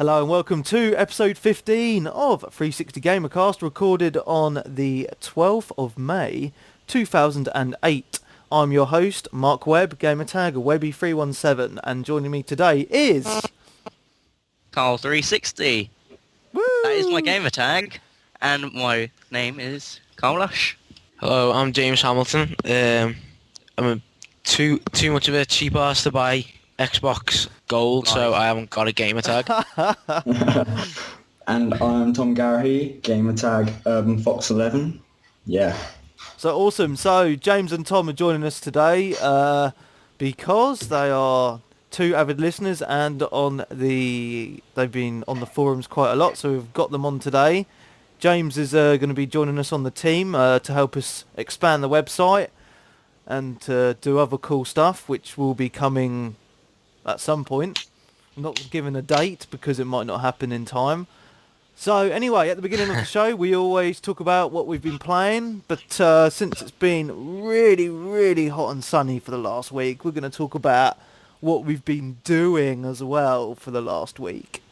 Hello and welcome to episode 15 of 360Gamercast, recorded on the 12th of May 2008. I'm your host, Mark Webb, gamertag Webby317, and joining me today is... Carl 360. Woo! That is my gamer tag, and my name is Carl Lush. Hello, I'm James Hamilton. I'm too much of a cheap ass to buy Xbox Gold, so I haven't got a gamer tag. And I'm Tom Garrahy, gamertag UrbanFox11. Yeah. So awesome. So James and Tom are joining us today because they are two avid listeners and they've been on the forums quite a lot, so we've got them on today. James is going to be joining us on the team to help us expand the website and do other cool stuff, which will be coming at some point. I'm not giving a date because it might not happen in time. So anyway, at the beginning of the show, we always talk about what we've been playing, but since it's been really, really hot and sunny for the last week, we're going to talk about what we've been doing as well for the last week,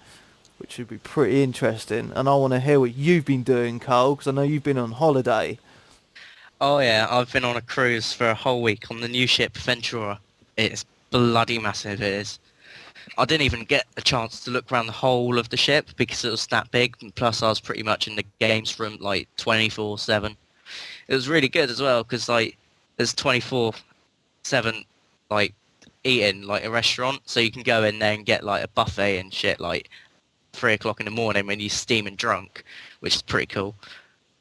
which should be pretty interesting. And I want to hear what you've been doing, Carl, because I know you've been on holiday. Oh yeah, I've been on a cruise for a whole week on the new ship Ventura. It's bloody massive, it is. I didn't even get a chance to look around the whole of the ship because it was that big, and plus I was pretty much in the games room like 24/7. It was really good as well because like there's 24/7 like eating, like a restaurant, so you can go in there and get like a buffet and shit like 3 o'clock in the morning when you're steaming drunk, which is pretty cool.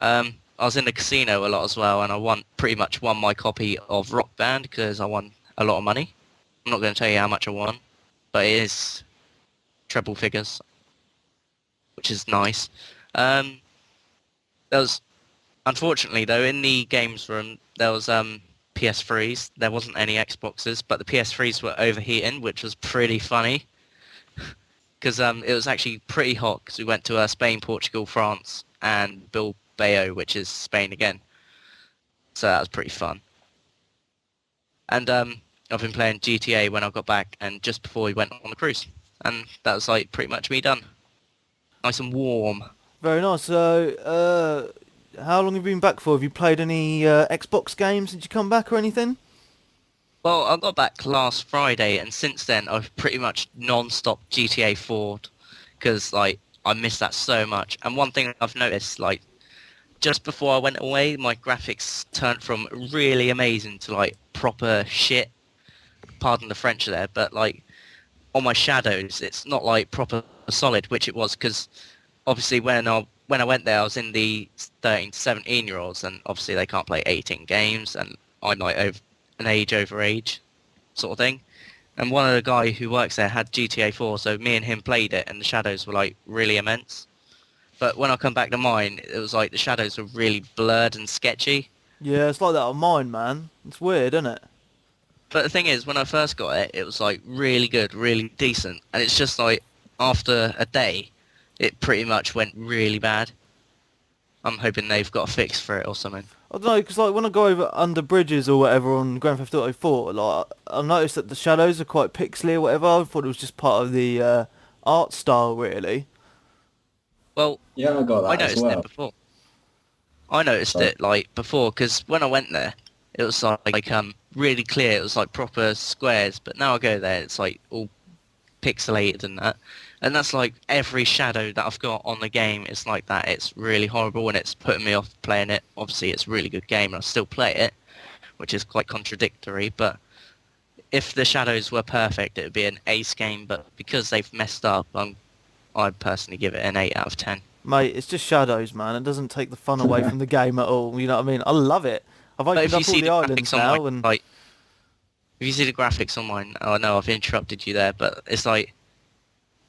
I was in the casino a lot as well, and I pretty much won my copy of Rock Band because I won a lot of money. I'm not going to tell you how much I won, but it is treble figures, which is nice. There was, unfortunately though, in the games room, there was PS3s. There wasn't any Xboxes, but the PS3s were overheating, which was pretty funny. Because it was actually pretty hot, because we went to Spain, Portugal, France, and Bilbao, which is Spain again. So that was pretty fun. And I've been playing GTA when I got back and just before we went on the cruise. And that was like pretty much me done. Nice and warm. Very nice. So, how long have you been back for? Have you played any Xbox games since you come back or anything? Well, I got back last Friday, and since then I've pretty much non-stop GTA 4 because like I miss that so much. And one thing I've noticed, like just before I went away, my graphics turned from really amazing to like proper shit. Pardon the French there, but like on my shadows, it's not like proper solid, which it was because obviously when I went there, I was in the 13 to 17 year olds, and obviously they can't play 18 games, and I'm like an over age sort of thing. And one of the guy who works there had GTA 4, so me and him played it, and the shadows were like really immense. But when I come back to mine, it was like the shadows were really blurred and sketchy. Yeah, it's like that on mine, man. It's weird, isn't it? But the thing is, when I first got it, it was like really good, really decent. And it's just like after a day, it pretty much went really bad. I'm hoping they've got a fix for it or something. I don't know, because like when I go over under bridges or whatever on Grand Theft Auto 4, like I noticed that the shadows are quite pixely or whatever. I thought it was just part of the art style, really. Well, Yeah, I got that I noticed as well. it before. I noticed it like before because when I went there, it was like really clear. It was like proper squares. But now I go there, it's like all pixelated and that. And that's like every shadow that I've got on the game is like that. It's really horrible and it's putting me off playing it. Obviously, it's a really good game and I still play it, which is quite contradictory. But if the shadows were perfect, it would be an ace game. But because they've messed up, I'd personally give it an 8 out of 10. Mate, it's just shadows, man. It doesn't take the fun away from the game at all. You know what I mean? I love it. I've But opened if you up all see the the islands graphics on now, mine, and like, if you see the graphics on mine, oh no, I've interrupted you there, but it's like,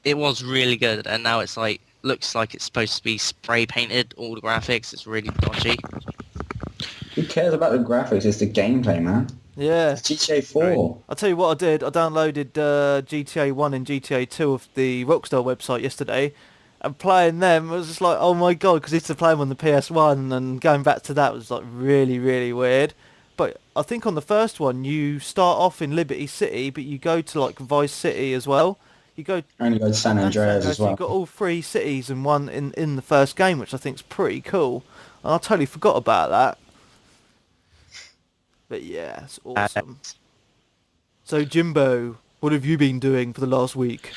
it was really good, and now it's like, looks like it's supposed to be spray painted, all the graphics, it's really dodgy. Who cares about the graphics? It's the gameplay, man. yeah. It's GTA 4. I'll tell you what I did. I downloaded GTA 1 and GTA 2 off the Rockstar website yesterday, and playing them was just like, oh my god, because I used to play them on the PS1, and going back to that was like really, really weird. But I think on the first one, you start off in Liberty City, but you go to like Vice City as well. You go only go to San and Andreas as so well. you've got all three cities and one in the first game, which I think's pretty cool. And I totally forgot about that. But yeah, it's awesome. So Jimbo, what have you been doing for the last week?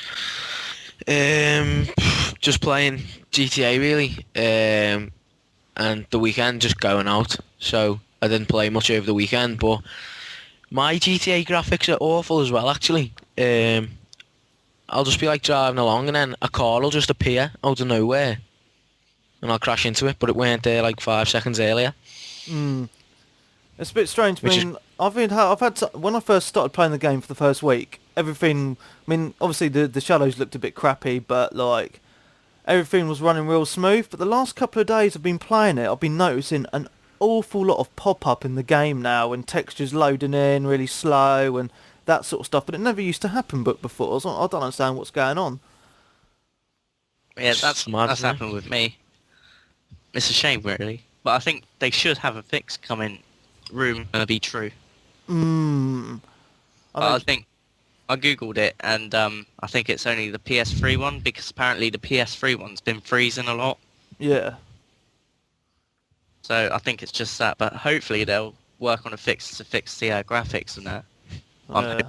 Just playing GTA really. And the weekend just going out. So I didn't play much over the weekend, but my GTA graphics are awful as well actually. I'll just be like driving along and then a car will just appear out of nowhere and I'll crash into it, but it weren't there like 5 seconds earlier. It's a bit strange. I Which is- mean, I've had when I first started playing the game for the first week, everything. I mean, obviously the shadows looked a bit crappy, but like everything was running real smooth. But the last couple of days I've been playing it, I've been noticing an awful lot of pop-up in the game now, and textures loading in really slow and that sort of stuff. But it never used to happen before. So I don't understand what's going on. Yeah, It's mad, that's isn't it? happened with me. It's a shame, really. But I think they should have a fix coming. Rumour be true. I I don't- think I googled it, and I think it's only the PS3 one, because apparently the PS3 one's been freezing a lot. yeah. So I think it's just that. But hopefully they'll work on a fix to fix the graphics and that. Yeah.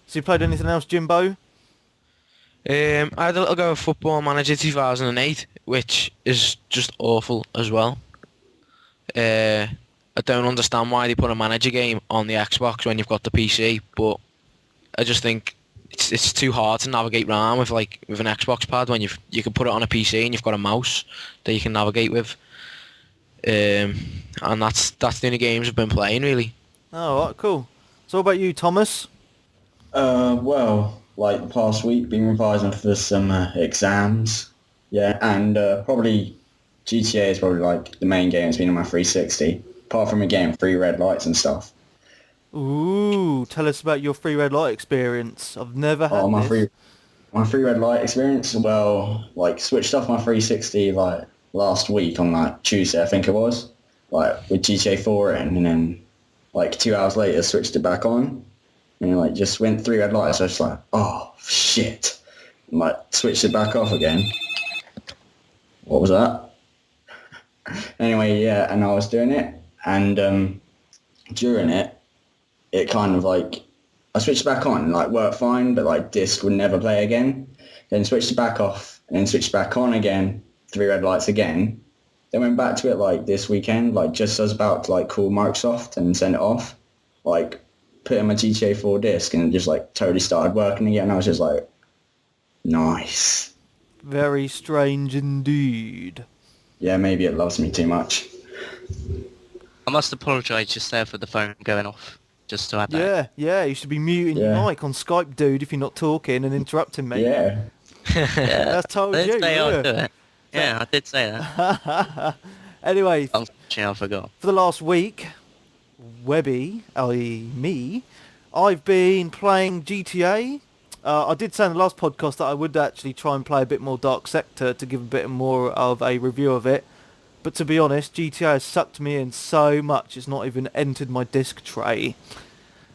So you played anything else, Jimbo? I had a little go of Football Manager 2008, which is just awful as well. I don't understand why they put a manager game on the Xbox when you've got the PC, but I just think it's too hard to navigate around with an Xbox pad when you can put it on a PC and you've got a mouse that you can navigate with. And that's the only games I've been playing really. Oh, right, cool. So what about you, Thomas? Well, like the past week, been revising for some exams. Yeah, and probably GTA is probably like the main game that's been on my 360. Apart from again, free red lights and stuff. Ooh, tell us about your free red light experience. I've never had Oh, my this. free red light experience. Well, like switched off my 360 like last week on like Tuesday, I think it was, like with GTA 4 in, and then like 2 hours later switched it back on, and like just went 3 red lights. So I was just like, oh shit, and, like switched it back off again. What was that? Anyway, yeah, and I was doing it, and during it, it kind of like I switched it back on, like worked fine, but like disc would never play again. Then switched it back off, and then switched back on again, 3 red lights again. Then went back to it like this weekend, like just as I was about to like call Microsoft and send it off, like put in my GTA 4 disc, and it just like totally started working again. I was just like, nice. Very strange indeed. Yeah, maybe it loves me too much. I must apologise just there for the phone going off. Just to add that. Yeah, you should be muting your Yeah. mic on Skype, dude, if you're not talking and interrupting me. Yeah. Yeah. That's told I you, didn't say I'd yeah. do it. Yeah, I did say that. Anyway, Unfortunately, I forgot. for the last week, Webby, i.e. me, I've been playing GTA. I did say in the last podcast that I would actually try and play a bit more Dark Sector to give a bit more of a review of it. But to be honest, GTA has sucked me in so much it's not even entered my disc tray.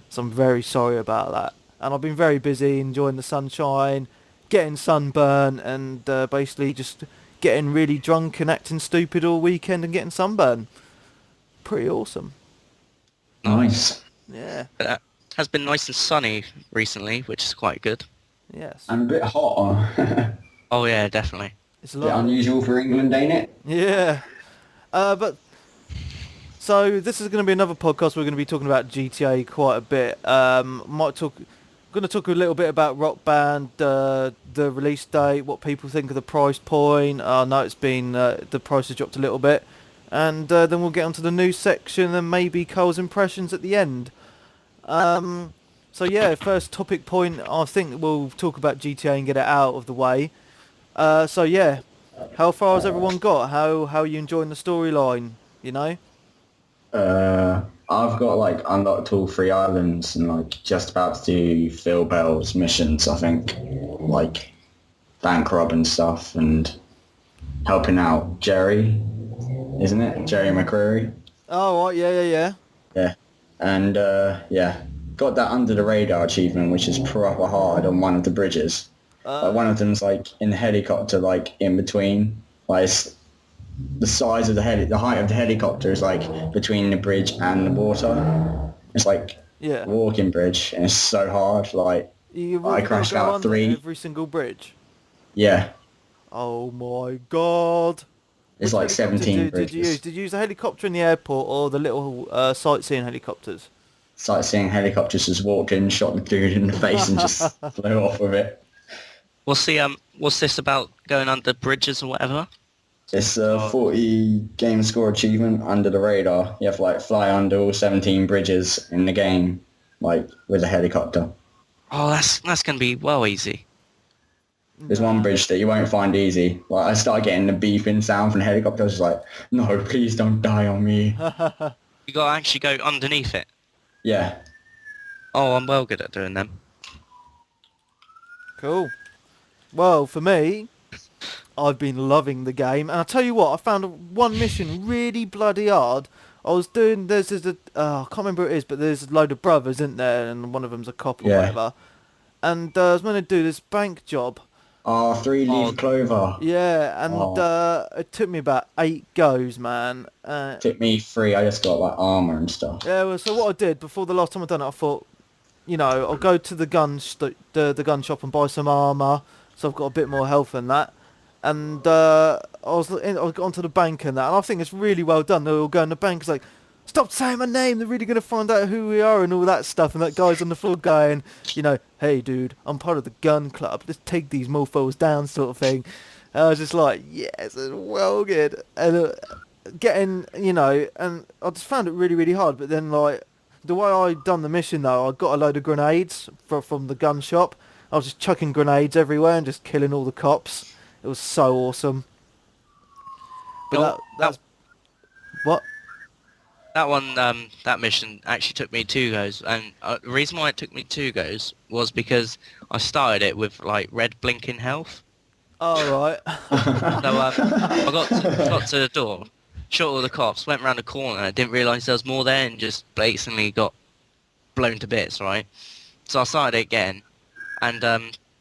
So I'm very sorry about that. And I've been very busy enjoying the sunshine, getting sunburn, and basically just getting really drunk and acting stupid all weekend and getting sunburn. Pretty awesome. Nice. Yeah. It has been nice and sunny recently, which is quite good. Yes. I'm a bit hot. Oh yeah, definitely. It's a Bit lot. unusual for England, ain't it? Yeah. But so this is going to be another podcast. We're going to be talking about GTA quite a bit. Going to talk a little bit about Rock Band, the release date, what people think of the price point. I know it's been the price has dropped a little bit, and then we'll get onto the news section and maybe Cole's impressions at the end. So yeah, first topic point. I think we'll talk about GTA and get it out of the way. So yeah, how far has everyone got? How are you enjoying the storyline? You know? I've got like unlocked all 3 islands and like just about to do Phil Bell's missions, I think, like bank rob and stuff, and helping out Jerry, isn't it? Jerry McCreary. Oh right, yeah. Yeah. And yeah, got that under the radar achievement, which is proper hard on one of the bridges. Like one of them's like in the helicopter, like in between. Like it's, the size of the height of the helicopter is like between the bridge and the water. It's like Yeah. a walking bridge, and it's so hard. Like You've I got to crashed go out under 3. every single bridge. Yeah, Oh my god. it's Which like helicopter 17 did bridges. you use? Did you use the helicopter in the airport or the little sightseeing helicopters? Sightseeing helicopters just walked in, shot the dude in the face, and just flew off with it. What's this about going under bridges or whatever? It's a 40 game score achievement under the radar. You have to like fly under all 17 bridges in the game, like with a helicopter. Oh, that's gonna be well easy. There's one bridge that you won't find easy. Like I started getting the beeping sound from the helicopter. I was just like, no, please don't die on me. You gotta actually go underneath it. Yeah. Oh, I'm well good at doing them. Cool. Well, for me, I've been loving the game, and I'll tell you what, I found one mission really bloody hard. I was doing, there's a, I can't remember who it is, but there's a load of brothers, isn't there, and one of them's a cop or Yeah. whatever. And I was meant to do this bank job. Oh, 3-leaf clover. Yeah, and it took me about 8 goes, man. Took me 3. I just got like armor and stuff. Yeah, well, so what I did before the last time I done it, I thought, you know, I'll go to the the gun shop and buy some armour, so I've got a bit more health than that. And I got onto the bank and that, and I think it's really well done. They'll go in the bank, it's like, stop saying my name, they're really going to find out who we are and all that stuff. And that guy's on the floor going, you know, hey dude, I'm part of the gun club, let's take these mofos down, sort of thing. And I was just like, yes, it's well good. And getting, you know, and I just found it really, really hard. But then, like, the way I done the mission though, I got a load of grenades from the gun shop. I was just chucking grenades everywhere and just killing all the cops. It was so awesome. But that's what? That one, that mission actually took me 2 goes, and the reason why it took me 2 goes was because I started it with like red blinking health. Oh right. So I got to the door, shot all the cops, went round the corner, didn't realise there was more there, and just blatantly got blown to bits. Right. So I started it again, and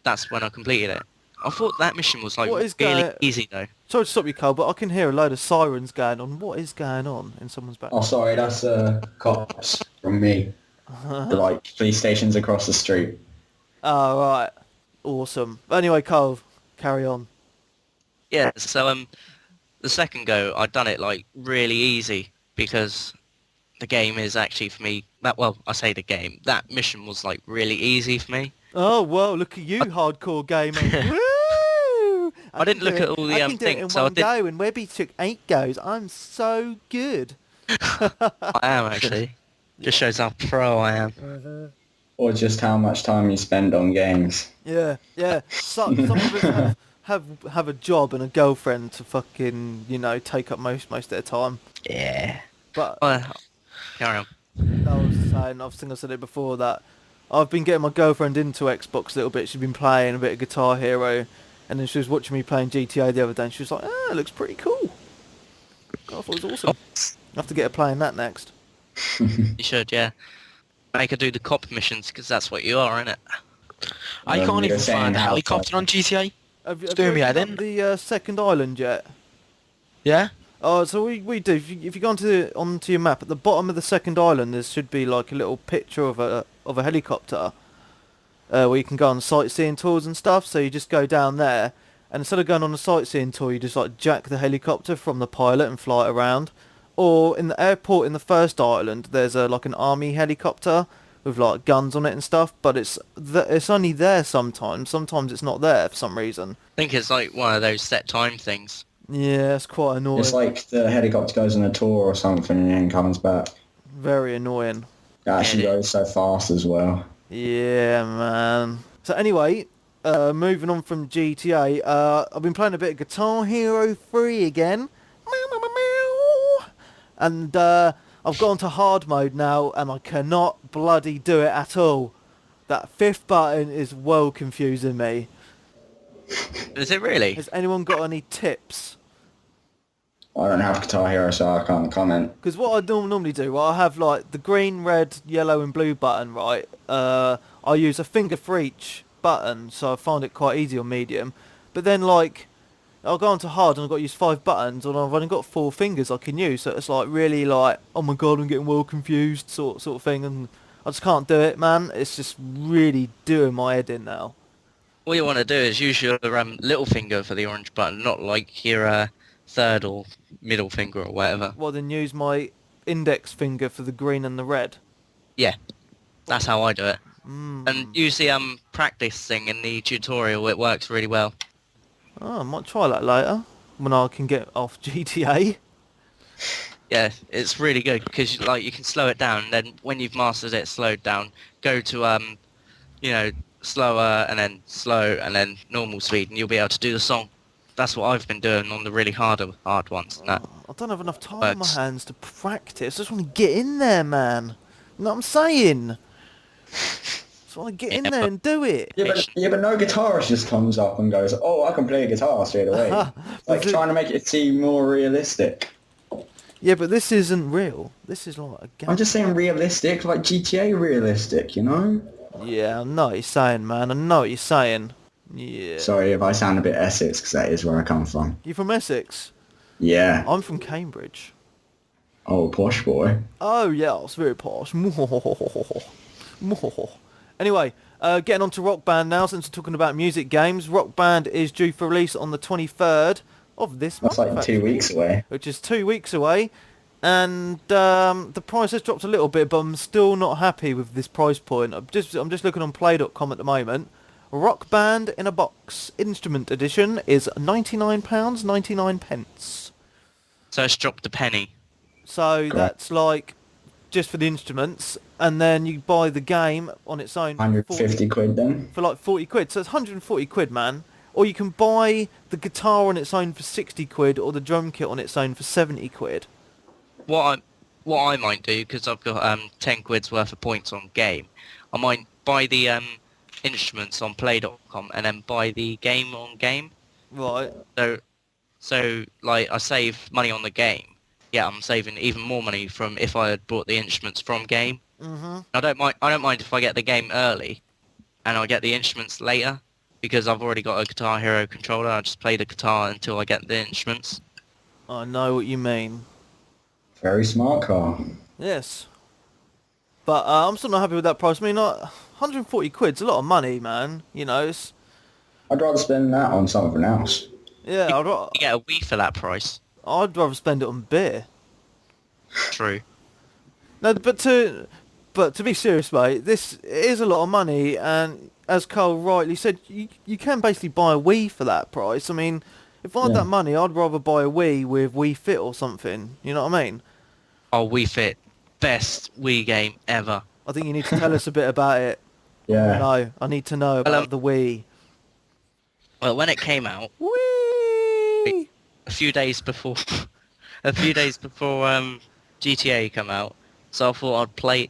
that's when I completed it. I thought that mission was like What is really easy though. Sorry to stop you, Cole, but I can hear a load of sirens going on. What is going on in someone's back? Oh, sorry, that's cops from me. The like police stations across the street. Oh right. Awesome. Anyway, Cole, carry on. Yeah. So the second go, I'd done it like really easy because the game is actually for me. I say the game. That mission was like really easy for me. Oh well, look at you, hardcore gamer. Woo! I didn't look at all the I can do it in things, so I one did. go, and Webby took 8 goes. I'm so good. I am actually. Just shows how pro I am. Or just how much time you spend on games. Yeah, yeah. Some of us have a job and a girlfriend to fucking, you know, take up most of their time. Yeah. But Carry on. I think I said it before that I've been getting my girlfriend into Xbox a little bit. She's been playing a bit of Guitar Hero, and then she was watching me playing GTA the other day, and she was like, it looks pretty cool. I thought it was awesome. I have to get her playing that next. You should, yeah. Make her do the cop missions, because that's what you are, innit? I can't you're even saying find a how helicopter on GTA. Have It's doing me you head got in. the second island yet? Yeah? Oh, so we do. If you go onto your map, at the bottom of the second island, there should be like a little picture of a helicopter, where you can go on sightseeing tours and stuff. So you just go down there, and instead of going on a sightseeing tour, you just like jack the helicopter from the pilot and fly it around. Or in the airport in the first island, there's like an army helicopter with like guns on it and stuff. But it's only there sometimes. Sometimes it's not there for some reason. I think it's like one of those set time things. Yeah, it's quite annoying. It's like the helicopter goes on a tour or something and then comes back. Very annoying. It actually goes so fast as well. Yeah, man. So anyway, moving on from GTA, I've been playing a bit of Guitar Hero 3 again. Meow, meow, meow, meow. And I've gone to hard mode now, and I cannot bloody do it at all. That 5th button is well confusing me. Is it really? Has anyone got any tips? I don't have Guitar Hero, so I can't comment. Because what I normally do, right, I have like the green, red, yellow and blue button, right? I use a finger for each button, so I find it quite easy on medium. But then like, I'll go on to hard and I've got to use 5 buttons and I've only got 4 fingers I can use, so it's like really like, oh my god, I'm getting well confused sort of thing, and I just can't do it, man. It's just really doing my head in now. All you want to do is use your little finger for the orange button, not like your third or middle finger or whatever. Well, then use my index finger for the green and the red. Yeah, that's how I do it. Mm. And use the practice thing in the tutorial. It works really well. Oh, I might try that later when I can get off GTA. Yeah, it's really good because like you can slow it down. And then when you've mastered it, slowed down, go to you know, slower and then slow and then normal speed, and you'll be able to do the song. That's what I've been doing on the really hard ones. And that I don't have enough time on my works. hands to practice. I just want to get in there, man. You know what I'm saying? Just want to get in Yeah, there but- and do it. Yeah, but no guitarist just comes up and goes, "Oh, I can play a guitar straight away." Like Does it- trying to make it seem more realistic. Yeah, but this isn't real. This is like a game. I'm just saying realistic, like GTA realistic, you know? Yeah, I know what you're saying, man. I know what you're saying. Yeah. Sorry if I sound a bit Essex, because that is where I come from. You from Essex? Yeah. I'm from Cambridge. Oh, posh boy. Oh, yeah, it's very posh. Anyway, getting on to Rock Band now, since we're talking about music games. Rock Band is due for release on the 23rd of this That's month. like 2 actually, weeks away. which is 2 weeks away. And the price has dropped a little bit, but I'm still not happy with this price point. I'm just looking on play.com at the moment. Rock Band in a Box Instrument Edition is £99.99. So it's dropped a penny. So Correct. that's like just for the instruments, and then you buy the game on its own for 150 quid then. for like 40 quid. So it's 140 quid, man. Or you can buy the guitar on its own for 60 quid, or the drum kit on its own for 70 quid. What I might do, because I've got 10 quid's worth of points on game, I might buy the instruments on play.com and then buy the game on game. Right. So like I save money on the game. Yeah, I'm saving even more money from if I had bought the instruments from game. Mhm. I don't mind if I get the game early and I get the instruments later, because I've already got a Guitar Hero controller. I just play the guitar until I get the instruments. I know what you mean. Very smart car. Yes. But I'm still not happy with that price. I mean, like, 140 quid's a lot of money, man. You know, it's... I'd rather spend that on something else. Yeah, You get a Wii for that price. I'd rather spend it on beer. True. No, but to be serious, mate, this is a lot of money, and as Carl rightly said, you can basically buy a Wii for that price. I mean, if I had Yeah. that money, I'd rather buy a Wii with Wii Fit or something. You know what I mean? Oh, Wii Fit. Best Wii game ever. I think you need to tell us a bit about it. Yeah. No, I need to know about the Wii. Well, when it came out, Wii! a few days before GTA come out, so I thought I'd play it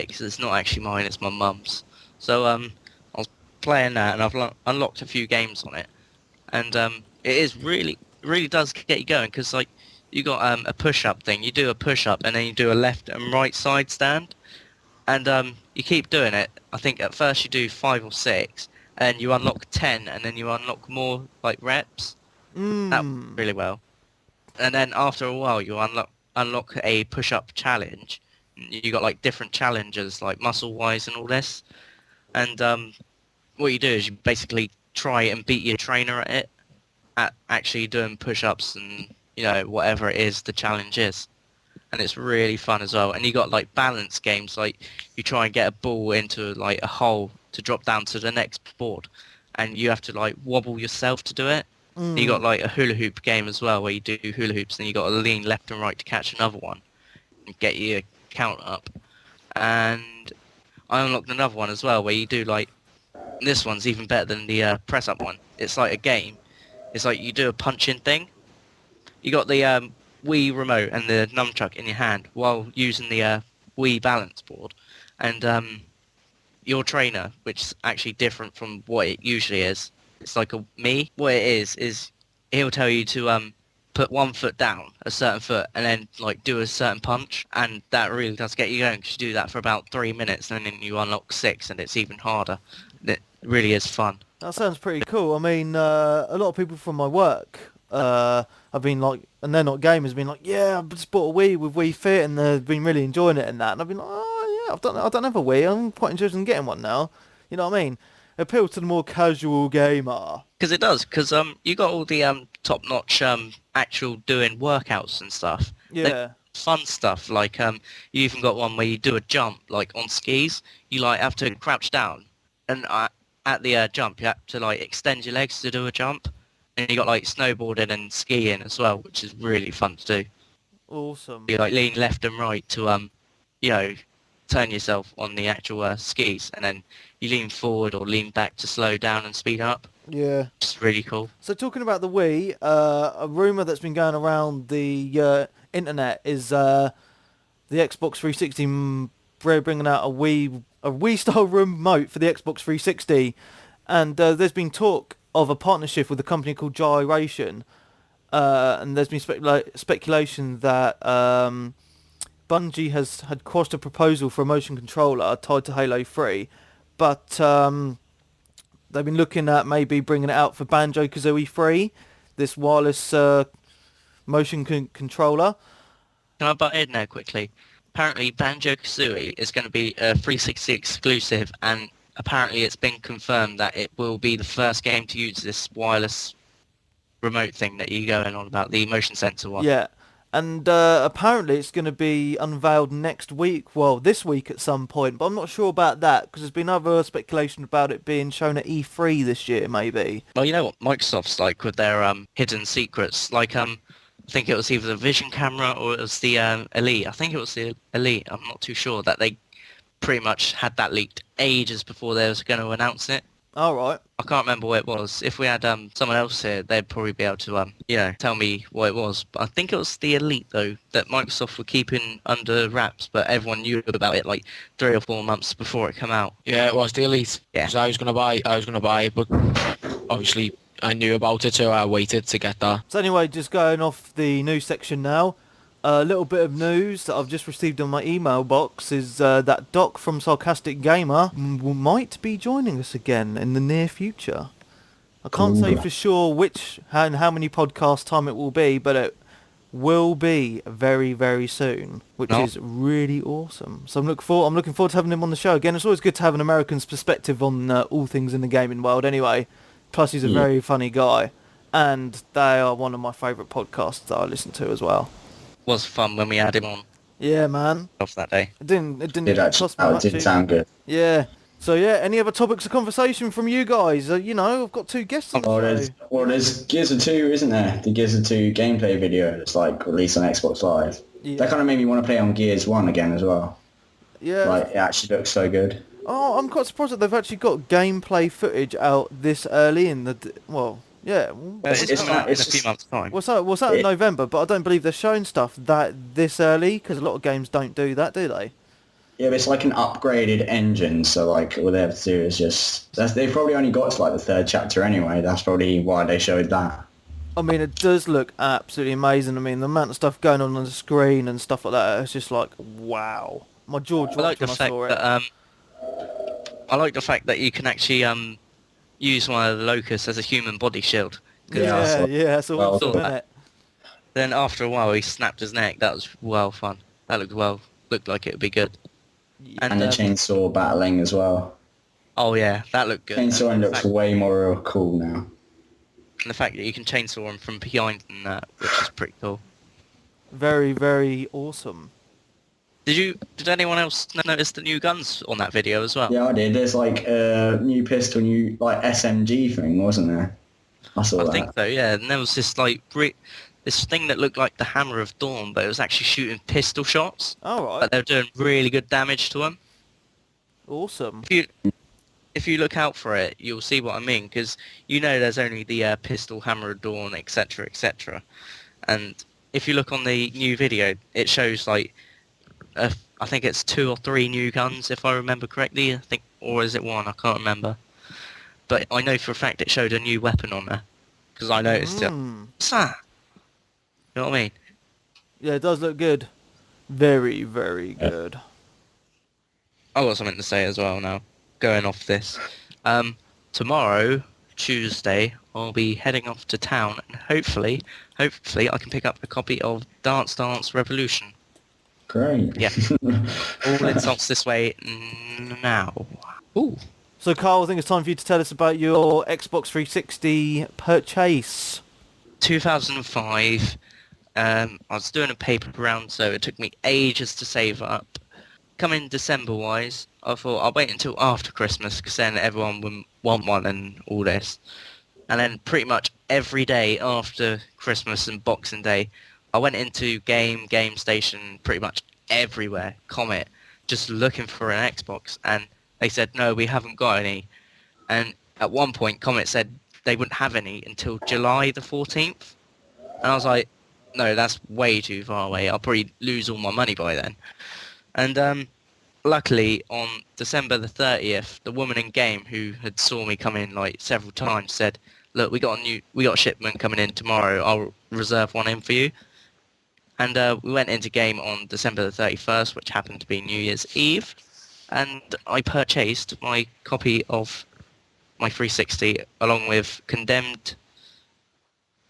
because it's not actually mine, it's my mum's. So I was playing that, and I've unlocked a few games on it, and it is really does get you going, because like you got a push-up thing. You do a push-up and then you do a left and right side stand, and you keep doing it. I think at first you do 5 or 6, and you unlock 10, and then you unlock more like reps. That Mm. really well. And then after a while, you unlock a push-up challenge. You got like different challenges, like muscle-wise and all this. And what you do is you basically try and beat your trainer at it, at actually doing push-ups and whatever it is the challenge is. And it's really fun as well. And you got like balance games, like you try and get a ball into like a hole to drop down to the next board, and you have to like wobble yourself to do it. You got like a hula hoop game as well, where you do hula hoops, and you got to lean left and right to catch another one and get your count up. And I unlocked another one as well, where you do like, this one's even better than the press up one. It's like a game. It's like you do a punch-in thing. You got the Wii remote and the nunchuck in your hand while using the Wii balance board, and your trainer, which is actually different from what it usually is. It's like a me. What it is he'll tell you to put one foot down, a certain foot, and then like do a certain punch, and that really does get you going because you do that for about 3 minutes, and then you unlock 6, and it's even harder. It really is fun. That sounds pretty cool. I mean, a lot of people from my work have been like, and they're not gamers, been like, yeah, I've just bought a Wii with Wii Fit, and they've been really enjoying it and that. And I've been like, oh yeah, I don't have a Wii. I'm quite interested in getting one now. You know what I mean? Appeal to the more casual gamer. Because it does, because you got all the top-notch actual doing workouts and stuff. Yeah. Fun stuff, like you even got one where you do a jump, like on skis. You like have to crouch down, and at the jump you have to like extend your legs to do a jump. And you got like snowboarding and skiing as well, which is really fun to do. Awesome. You like lean left and right to turn yourself on the actual skis, and then you lean forward or lean back to slow down and speed up. Yeah. It's really cool. So talking about the Wii, a rumour that's been going around the internet is the Xbox 360 bringing out a Wii style remote for the Xbox 360, and there's been talk of a partnership with a company called Gyration, and there's been speculation that Bungie had quashed a proposal for a motion controller tied to Halo 3, but they've been looking at maybe bringing it out for Banjo-Kazooie 3, this wireless motion controller. Can I butt in there quickly? Apparently Banjo-Kazooie is going to be a 360 exclusive, and apparently it's been confirmed that it will be the first game to use this wireless remote thing that you're going on about, the motion sensor one. Yeah, and apparently it's going to be unveiled next week, well, this week at some point, but I'm not sure about that, because there's been other speculation about it being shown at E3 this year, maybe. Well, you know what Microsoft's like with their hidden secrets, like I think it was either the Vision camera or it was the Elite. I think it was the Elite, I'm not too sure, that they pretty much had that leaked ages before they was going to announce it. All right. I can't remember what it was. If we had someone else here, they'd probably be able to, tell me what it was. But I think it was the Elite, though, that Microsoft were keeping under wraps, but everyone knew about it like 3 or 4 months before it came out. Yeah, it was the Elite. Yeah. So I was gonna buy it, but obviously I knew about it, so I waited to get that. So anyway, just going off the news section now, a little bit of news that I've just received on my email box is that Doc from Sarcastic Gamer might be joining us again in the near future. I can't say for sure which and how many podcast time it will be, but it will be very, very soon, which is really awesome. So I'm looking forward to having him on the show again. It's always good to have an American's perspective on all things in the gaming world anyway. Plus he's a very funny guy, and they are one of my favourite podcasts that I listen to as well. Was fun when we had him on Yeah, man. off that day. It didn't Actually, cost me it much. did sound good. Yeah. So yeah, any other topics of conversation from you guys? I've got 2 guests on the show. There's Gears of 2, isn't there? The Gears of 2 gameplay video that's like released on Xbox Live. Yeah. That kind of made me want to play on Gears 1 again as well. Yeah. Like, it actually looks so good. Oh, I'm quite surprised that they've actually got gameplay footage out this early in the... yeah. It's coming out in a few months' time. What's that in November? But I don't believe they're showing stuff that this early, because a lot of games don't do that, do they? Yeah, but it's like an upgraded engine, so like all they have to do is just... They've probably only got to like the 3rd chapter anyway. That's probably why they showed that. I mean, it does look absolutely amazing. I mean, the amount of stuff going on the screen and stuff like that, it's just like, wow. My jaw dropped when I saw it. I like the fact that you can actually use one of the locusts as a human body shield. Yeah, that's awesome, isn't it? Then after a while he snapped his neck. That was well fun. That looked like it would be good. And the chainsaw battling as well. Oh yeah, that looked good. Chainsawing looks way more cool now. And the fact that you can chainsaw him from behind and that, which is pretty cool. Very, very awesome. Did anyone else notice the new guns on that video as well? Yeah, I did. There's like a new pistol, new like SMG thing, wasn't there? I saw that. I think so, yeah. And there was this like this thing that looked like the Hammer of Dawn, but it was actually shooting pistol shots. All right. But they were doing really good damage to them. Awesome. If you look out for it, you'll see what I mean, because there's only the pistol, Hammer of Dawn, etc., etc. And if you look on the new video, it shows like I think it's 2 or 3 new guns, if I remember correctly. Or is it 1? I can't remember. But I know for a fact it showed a new weapon on there, because I noticed it. What's that? You know what I mean? Yeah, it does look good. Very, very good. I've got something to say as well now, going off this. Tomorrow, Tuesday, I'll be heading off to town and hopefully I can pick up a copy of Dance Dance Revolution. Great. Yeah. All insults this way now. Ooh. So, Carl, I think it's time for you to tell us about your Xbox 360 purchase. 2005, I was doing a paper round, so it took me ages to save up. Coming December-wise, I thought I'll wait until after Christmas, because then everyone would want one and all this. And then pretty much every day after Christmas and Boxing Day, I went into Game Station, pretty much everywhere, Comet, just looking for an Xbox, and they said, no, we haven't got any. And at one point, Comet said they wouldn't have any until July the 14th. And I was like, no, that's way too far away. I'll probably lose all my money by then. And luckily, on December the 30th, the woman in game who had saw me come in like several times said, look, we got a shipment coming in tomorrow. I'll reserve one in for you. And we went into game on December the 31st, which happened to be New Year's Eve. And I purchased my copy of my 360 along with Condemned,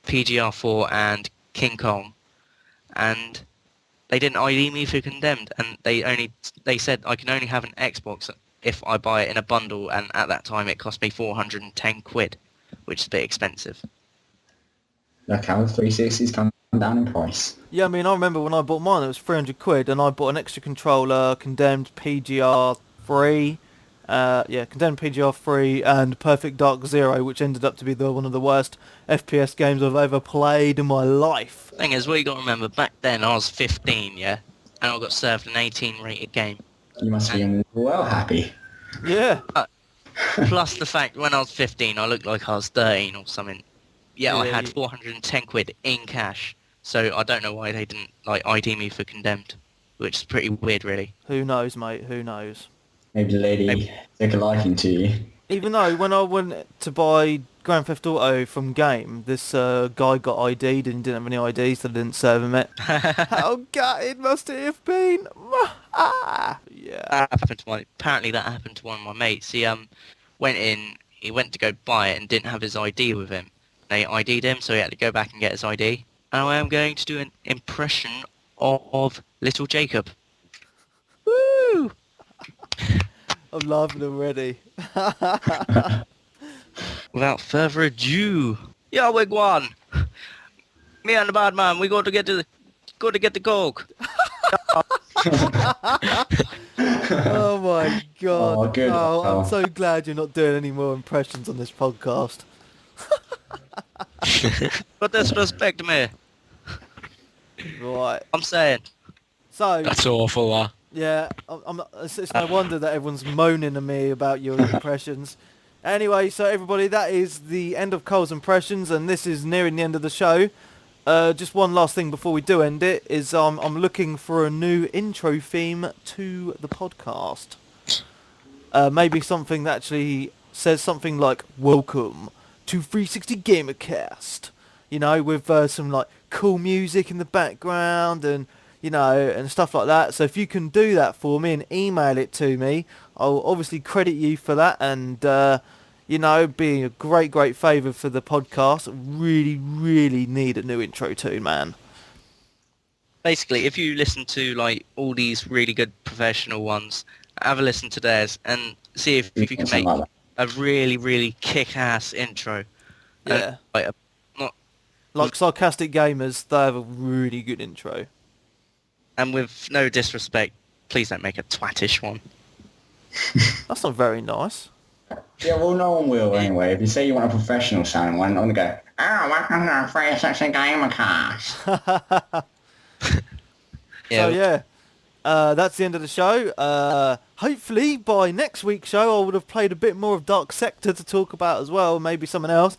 PGR4 and King Kong. And they didn't ID me for Condemned, and they said I can only have an Xbox if I buy it in a bundle, and at that time it cost me 410 quid, which is a bit expensive. Look how 360's come down in price. Yeah, I mean, I remember when I bought mine, it was 300 quid, and I bought an extra controller, Condemned PGR3, Condemned PGR3, and Perfect Dark Zero, which ended up to be one of the worst FPS games I've ever played in my life. Thing is, what you got to remember, back then I was 15, yeah, and I got served an 18 rated game. You must be well happy. Yeah. Plus the fact when I was 15, I looked like I was 13 or something. Yeah, I Yeah, had 410 quid in cash, so I don't know why they didn't like ID me for Condemned, which is pretty weird, really. Who knows, mate? Who knows? Maybe the lady took a liking to you. Even though when I went to buy Grand Theft Auto from Game, this guy got ID'd and didn't have any IDs, so they didn't serve him it. How gutted must it have been? Yeah. Apparently that happened to one of my mates. He went to go buy it and didn't have his ID with him. They ID'd him, so he had to go back and get his ID. And I am going to do an impression of Little Jacob. Woo! I'm laughing already. Without further ado, yeah, Wigwan. Me and the bad man, we got to get the coke. Oh my god. Oh, good. I'm so glad you're not doing any more impressions on this podcast. But disrespect me. Right. I'm saying. So, That's awful, that. yeah, it's no wonder that everyone's moaning at me about your impressions. Anyway, so everybody, that is the end of Cole's impressions, and this is nearing the end of the show. Just one last thing before we do end it, is I'm looking for a new intro theme to the podcast. Maybe something that actually says something like, welcome to 360Gamercast. You know, with some like cool music in the background and, you know, and stuff like that. So if you can do that for me and email it to me, I'll obviously credit you for that, and you know, being a great favour for the podcast. Really need a new intro tune, man. Basically, if you listen to like all these really good professional ones, have a listen to theirs and see if you can make a really kick-ass intro. Yeah. Like Sarcastic Gamers, they have a really good intro. and with no disrespect, please don't make a twatish one. That's not very nice. Yeah, well, no one will anyway. If you say you want a professional sounding one, I'm going to go, welcome to 360Gamercast. Yeah. So yeah, that's the end of the show. Hopefully by next week's show I would have played a bit more of Dark Sector to talk about as well, maybe something else.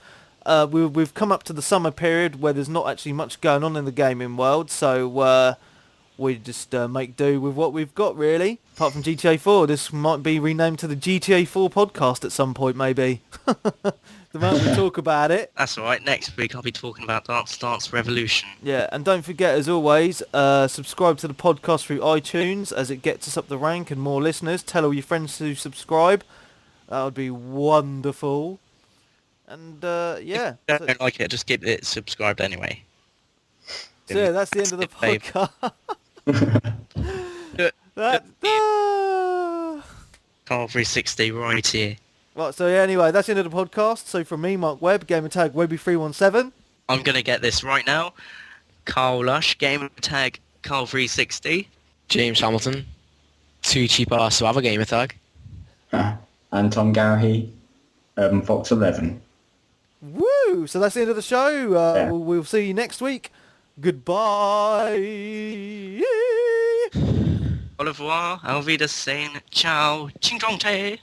We've come up to the summer period where there's not actually much going on in the gaming world, so we just make do with what we've got, really. Apart from GTA 4, this might be renamed to the GTA 4 podcast at some point, maybe. The moment we talk about it. That's alright, next week I'll be talking about Dance Dance Revolution. Yeah, and don't forget, as always, subscribe to the podcast through iTunes as it gets us up the rank and more listeners. Tell all your friends to subscribe. That would be wonderful. And, yeah. If you don't like it, just keep it subscribed anyway. So, yeah, that's the end of the Babe. podcast. Carl 360 right here. Right, so yeah, anyway, that's the end of the podcast. So from me, Mark Webb, gamertag Webby317. I'm going to get this right now. Carl Lush, gamer tag Carl 360. James Hamilton. Too cheap arse to have a gamer tag. And Tom Garrahy, Fox 11. Woo! So that's the end of the show. Yeah. We'll see you next week. Goodbye. Au revoir, auf Wiedersehen, ciao, ching chong che.